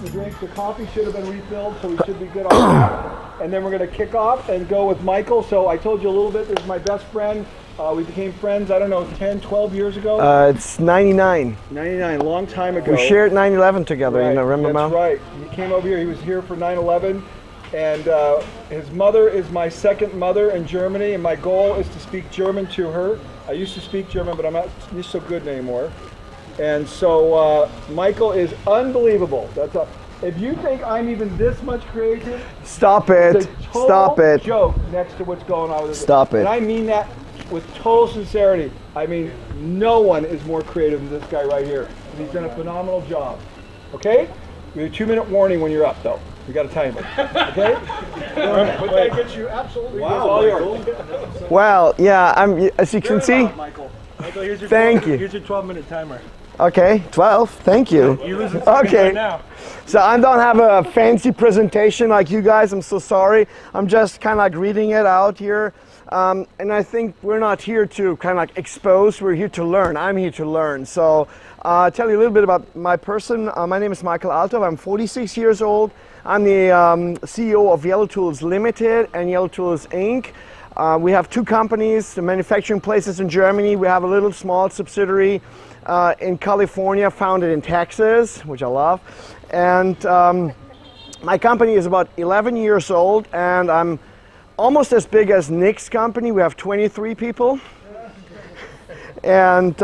the drinks. The coffee should have been refilled, so we should be good on that. And then we're going to kick off and go with Michael. So I told you a little bit, this is my best friend. We became friends, I don't know, 10, 12 years ago? It's 99. 99, long time ago. We shared 9/11 together, right, you know, remember? That's right. He came over here, he was here for 9/11. And his mother is my second mother in Germany, and my goal is to speak German to her. I used to speak German, but I'm not so good anymore. And so Michael is unbelievable. That's a, if you think I'm even this much creative, stop it. it's a total Stop it. joke next to what's going on with it. Stop it. And I mean that with total sincerity. I mean, no one is more creative than this guy right here. And he's done a phenomenal job. Okay? We have a 2-minute warning when you're up, though. We got a timer. Okay? But that gets you absolutely all yours. Well, yeah, as you can see. Michael, here's your Thank you. Here's your 12-minute timer. Okay, 12. Thank you. You lose it okay. right now. So I don't have a fancy presentation like you guys. I'm so sorry. I'm just kind of like reading it out here. And I think we're not here to kind of like expose. We're here to learn. I'm here to learn. So I'll tell you a little bit about my person. My name is Michael Althoff. I'm 46 years old. I'm the CEO of YELLOTOOLS Limited and YELLOTOOLS Inc. We have 2 companies, the manufacturing places in Germany. We have a little small subsidiary in California, founded in Texas, which I love. And my company is about 11 years old, and I'm almost as big as Nick's company. We have 23 people. And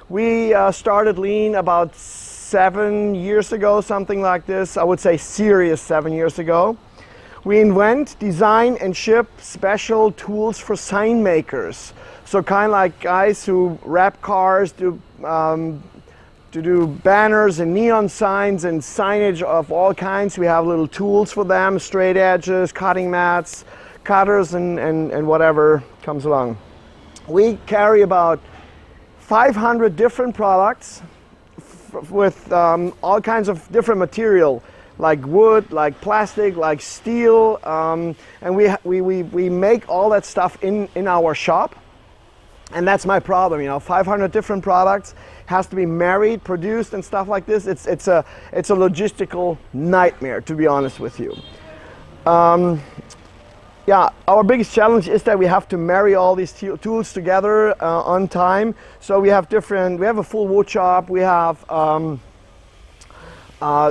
we started Lean about 7 years ago, something like this. I would say serious 7 years ago. We invent, design, and ship special tools for sign makers. So kind of like guys who wrap cars, to do banners and neon signs and signage of all kinds. We have little tools for them, straight edges, cutting mats, cutters, and whatever comes along. We carry about 500 different products with all kinds of different material, like wood, like plastic, like steel, and we make all that stuff in our shop. And that's my problem, you know, 500 different products, has to be married, produced, and stuff like this. It's a logistical nightmare, to be honest with you. Yeah, our biggest challenge is that we have to marry all these tools together on time. So we have a full wood shop, we have a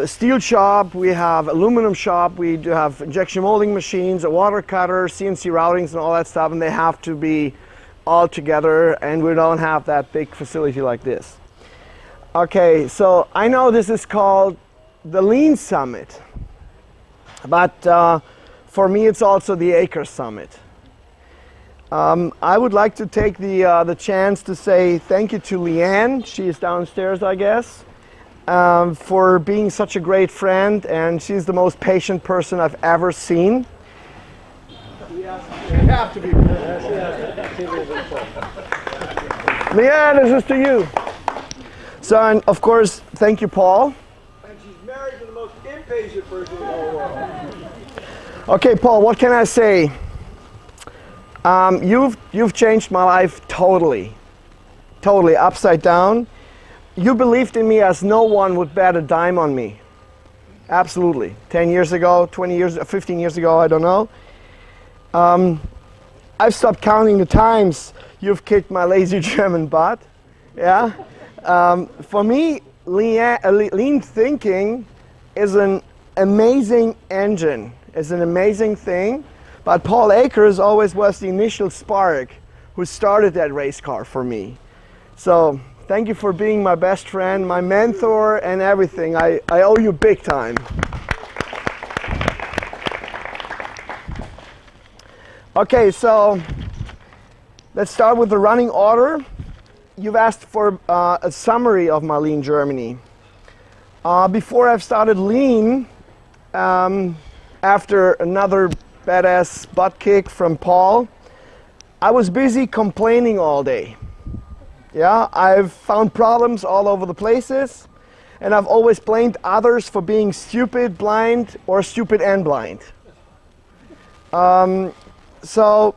steel shop, we have aluminum shop, we do have injection molding machines, a water cutter, CNC routings, and all that stuff, and they have to be all together, and we don't have that big facility like this. Okay, so I know this is called the Lean Summit, but for me, it's also the Acre Summit. I would like to take the chance to say thank you to Leanne. She is downstairs, I guess, for being such a great friend, and she's the most patient person I've ever seen. You have to be. Leanne, this is to you. So, and of course, thank you, Paul. And she's married to the most impatient person in the whole world. Okay, Paul, what can I say? You've changed my life totally upside down. You believed in me as no one would bet a dime on me. Absolutely. 10 years ago, 20 years, 15 years ago, I don't know. I've stopped counting the times you've kicked my lazy German butt. Yeah. For me, lean thinking is an amazing engine. It's an amazing thing, but Paul Akers always was the initial spark who started that race car for me. So thank you for being my best friend, my mentor, and everything. I owe you big time. Okay, so let's start with the running order. You've asked for a summary of my Lean journey. Before I've started Lean, after another badass butt kick from Paul, I was busy complaining all day. Yeah, I've found problems all over the places, and I've always blamed others for being stupid, blind, or stupid and blind. So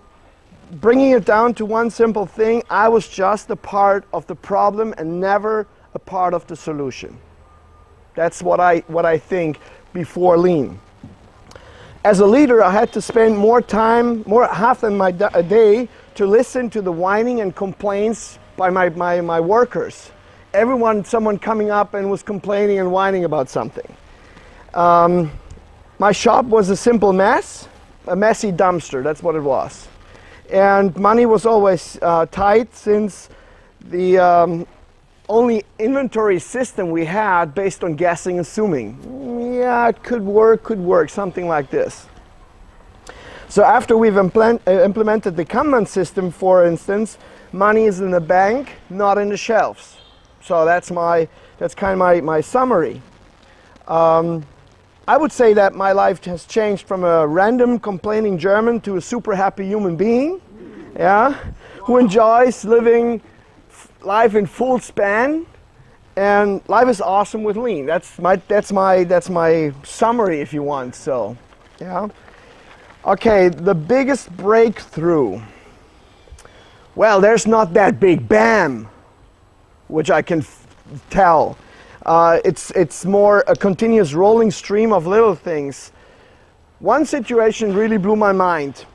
bringing it down to one simple thing, I was just a part of the problem and never a part of the solution. That's what I think before lean. As a leader, I had to spend more time, half of my day, to listen to the whining and complaints by my workers. Someone coming up and was complaining and whining about something. My shop was a simple mess, a messy dumpster, that's what it was. And money was always tight, since the only inventory system we had based on guessing, assuming. Yeah, it could work, something like this. So after we've implemented the Kanban system, for instance, money is in the bank, not in the shelves. So that's kind of my summary. I would say that my life has changed from a random complaining German to a super happy human being, yeah, who enjoys living life in full span, and life is awesome with lean. That's my summary, if you want. So, yeah. Okay, the biggest breakthrough. Well, there's not that big bam, which I can tell. It's more a continuous rolling stream of little things. One situation really blew my mind.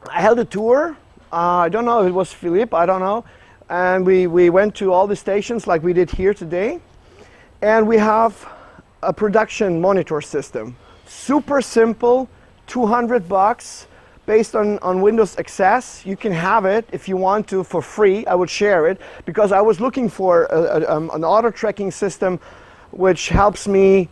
I held a tour. I don't know if it was Philippe, I don't know. And we went to all the stations like we did here today. And we have a production monitor system. Super simple, $200, based on Windows Access. You can have it if you want to for free. I would share it, because I was looking for an auto tracking system which helps me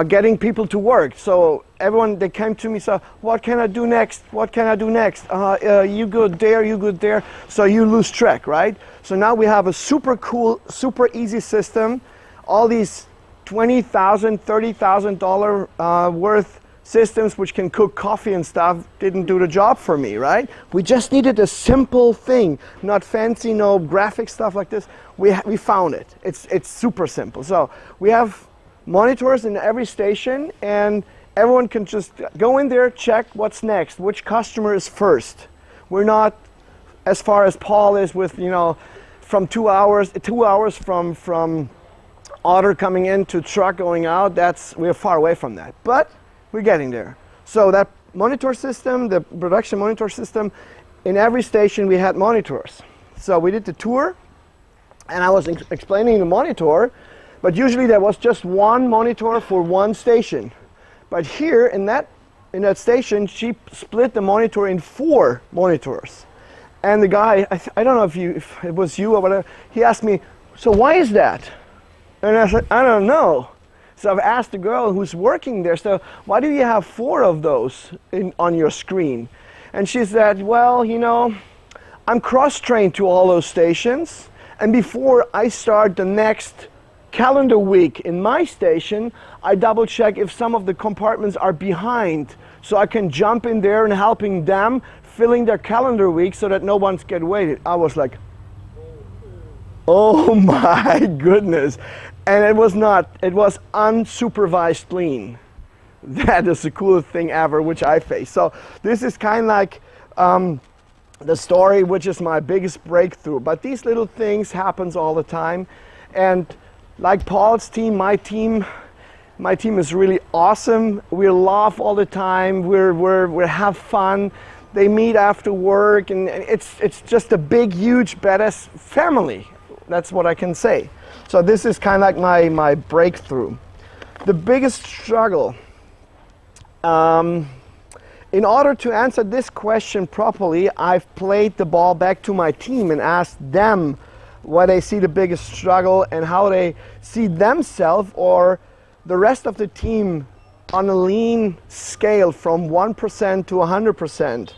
getting people to work. So everyone, they came to me, so what can I do next? What can I do next? You good there, you good there. So you lose track, right? So now we have a super cool, super easy system. All these $20,000, $30,000 worth systems which can cook coffee and stuff didn't do the job for me, right? We just needed a simple thing, not fancy, no graphic stuff like this. We found it. It's super simple. So we have monitors in every station, and everyone can just go in there, check what's next, which customer is first. We're not as far as Paul is with, you know, from 2 hours from order coming in to truck going out. We're far away from that, but we're getting there. So that monitor system, the production monitor system, in every station we had monitors. So we did the tour, and I was explaining the monitor, but usually there was just one monitor for one station. But here in that station, she split the monitor in 4 monitors. And the guy, I don't know if it was you or whatever, he asked me, so why is that? And I said, I don't know. So I've asked the girl who's working there, so why do you have 4 of those on your screen? And she said, well, you know, I'm cross-trained to all those stations, and before I start the next calendar week in my station, I double check if some of the compartments are behind, so I can jump in there and helping them filling their calendar week so that no one's get waited. I was like, oh my goodness. And it was unsupervised lean. That is the coolest thing ever, which I faced. So this is kind of like the story, which is my biggest breakthrough. But these little things happens all the time. And like Paul's team, my team is really awesome. We laugh all the time. We have fun. They meet after work, and it's just a big, huge, badass family. That's what I can say. So this is kind of like my breakthrough. The biggest struggle. In order to answer this question properly, I've played the ball back to my team and asked them where they see the biggest struggle and how they see themselves or the rest of the team on a lean scale from 1% to 100%.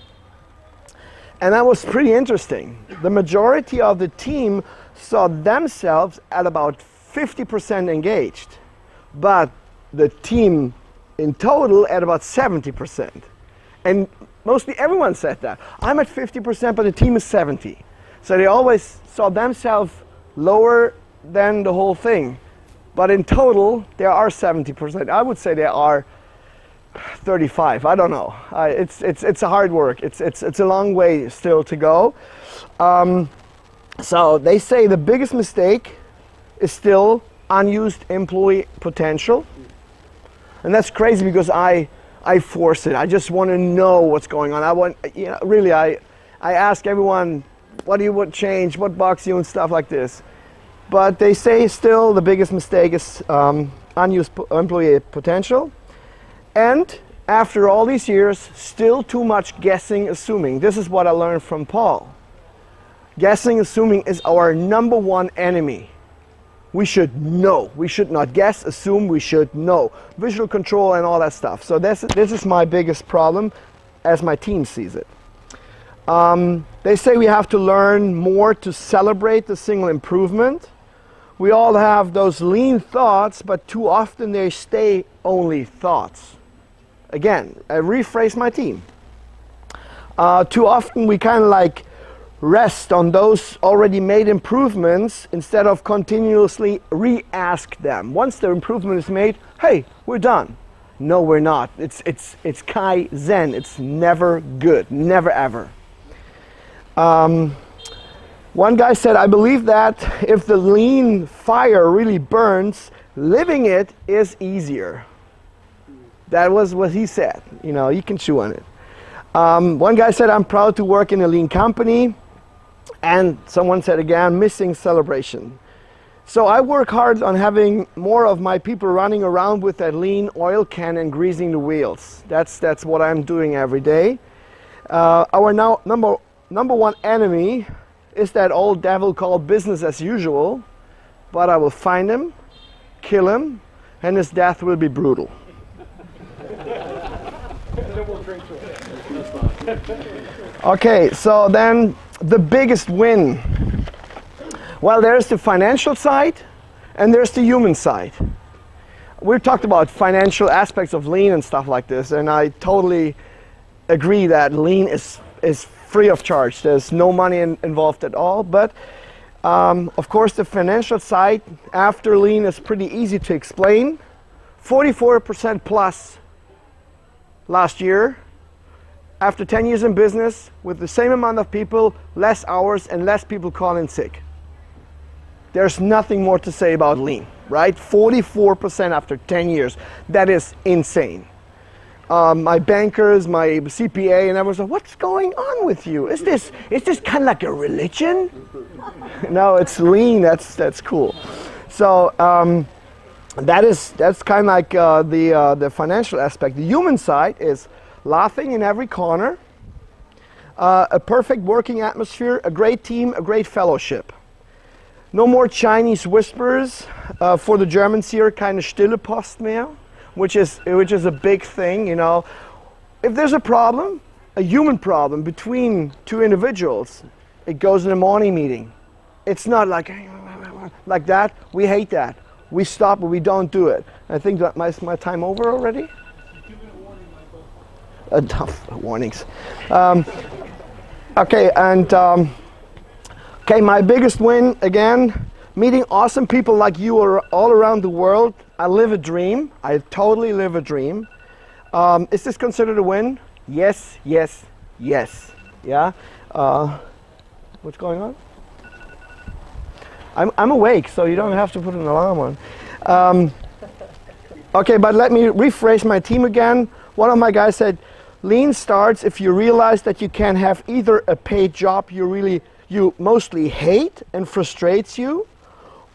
And that was pretty interesting. The majority of the team saw themselves at about 50% engaged, but the team in total at about 70%. And mostly everyone said that. I'm at 50%, but the team is 70. So they always saw themselves lower than the whole thing. But in total, there are 70%. I would say there are 35. I don't know. It's a hard work. It's a long way still to go. So they say the biggest mistake is still unused employee potential. And that's crazy because I force it. I just want to know what's going on. I want, you know, really, I ask everyone, what do you would change, what bugs you and stuff like this. But they say still the biggest mistake is unused employee potential. And after all these years, still too much guessing, assuming. This is what I learned from Paul. Guessing, assuming is our #1 enemy. We should know. We should not guess, assume, we should know. Visual control and all that stuff. So this is my biggest problem as my team sees it. They say we have to learn more to celebrate the single improvement. We all have those lean thoughts, but too often they stay only thoughts. Again, I rephrase my team. Too often we kind of like rest on those already made improvements instead of continuously re-ask them. Once the improvement is made, hey, we're done. No, we're not. It's Kaizen. It's never good, never ever. One guy said, I believe that if the lean fire really burns, living it is easier. That was what he said. You know, you can chew on it. One guy said, I'm proud to work in a lean company. And someone said again, missing celebration. So I work hard on having more of my people running around with that lean oil can and greasing the wheels. That's what I'm doing every day. Our now number one enemy is that old devil called business as usual. But I will find him, kill him, and his death will be brutal. Okay, so then the biggest win. Well, there's the financial side and there's the human side. We've talked about financial aspects of lean and stuff like this, and I totally agree that lean is free of charge. There's no money involved at all, but of course the financial side after lean is pretty easy to explain. 44% plus last year. After 10 years in business, with the same amount of people, less hours, and less people calling sick. There's nothing more to say about lean, right? 44% after 10 years. That is insane. My bankers, my CPA, and everyone's like, what's going on with you? Is this kind of like a religion? No, it's lean. That's cool. So that's kind of like the financial aspect. The human side is laughing in every corner, a perfect working atmosphere, a great team, a great fellowship. No more Chinese whispers for the Germans here, keine stille Post mehr, which is a big thing, you know. If there's a problem, a human problem between two individuals, it goes in a morning meeting. It's not like that. We hate that. We stop it, we don't do it. I think that my time over already? Tough warnings. Okay, and okay, my biggest win again, meeting awesome people like you all around the world. I live a dream. I totally live a dream. Is this considered a win? Yes, yes, yes. Yeah. What's going on? I'm awake, so you don't have to put an alarm on. Okay, but let me rephrase my team again. One of my guys said, lean starts if you realize that you can have either a paid job you mostly hate and frustrates you,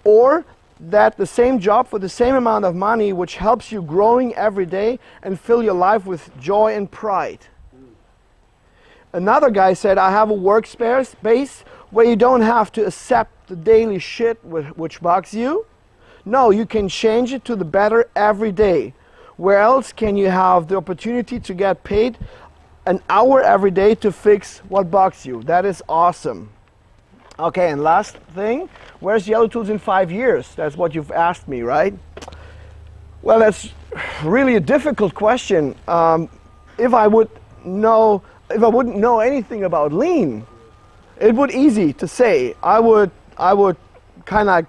or that the same job for the same amount of money which helps you growing every day and fill your life with joy and pride. Another guy said, I have a workspace where you don't have to accept the daily shit which bugs you. No, you can change it to the better every day. Where else can you have the opportunity to get paid an hour every day to fix what bugs you? That is awesome. Okay, and last thing, where's YELLOTOOLS in 5 years? That's what you've asked me, right? Well, that's really a difficult question. If I wouldn't know anything about lean, it would be easy to say. I would kind of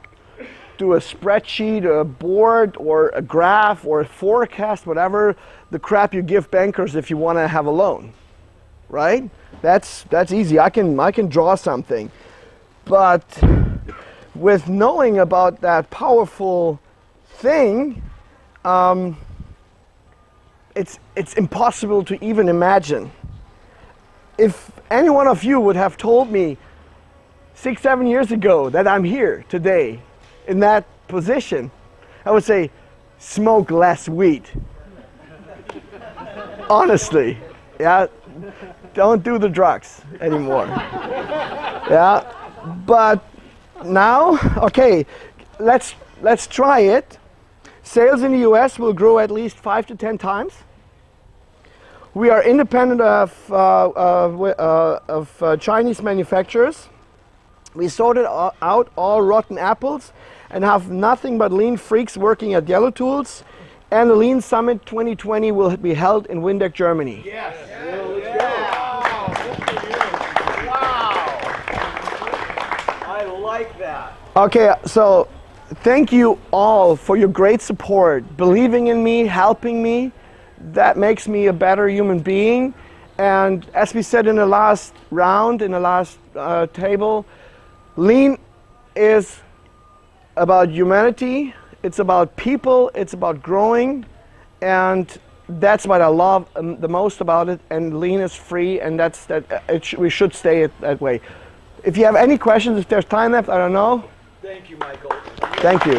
do a spreadsheet, a board, or a graph, or a forecast, whatever the crap you give bankers if you want to have a loan, right? That's easy. I can draw something, but with knowing about that powerful thing, it's impossible to even imagine. If any one of you would have told me 6-7 years ago that I'm here today in that position, I would say, smoke less weed. Honestly, yeah, don't do the drugs anymore. Yeah, but now, okay, let's try it. Sales in the US will grow at least 5 to 10 times. We are independent of Chinese manufacturers. We sorted out all rotten apples and have nothing but lean freaks working at YELLOTOOLS. And the Lean Summit 2020 will be held in Windeck, Germany. Yes. Wow. I like that. Okay, so thank you all for your great support, believing in me, helping me. That makes me a better human being. And as we said in the last round, in the last table, Lean is about humanity, it's about people, it's about growing, and that's what I love the most about it. And Lean is free, and we should stay that way. If you have any questions, if there's time left, I don't know. Thank you, Michael. Thank you.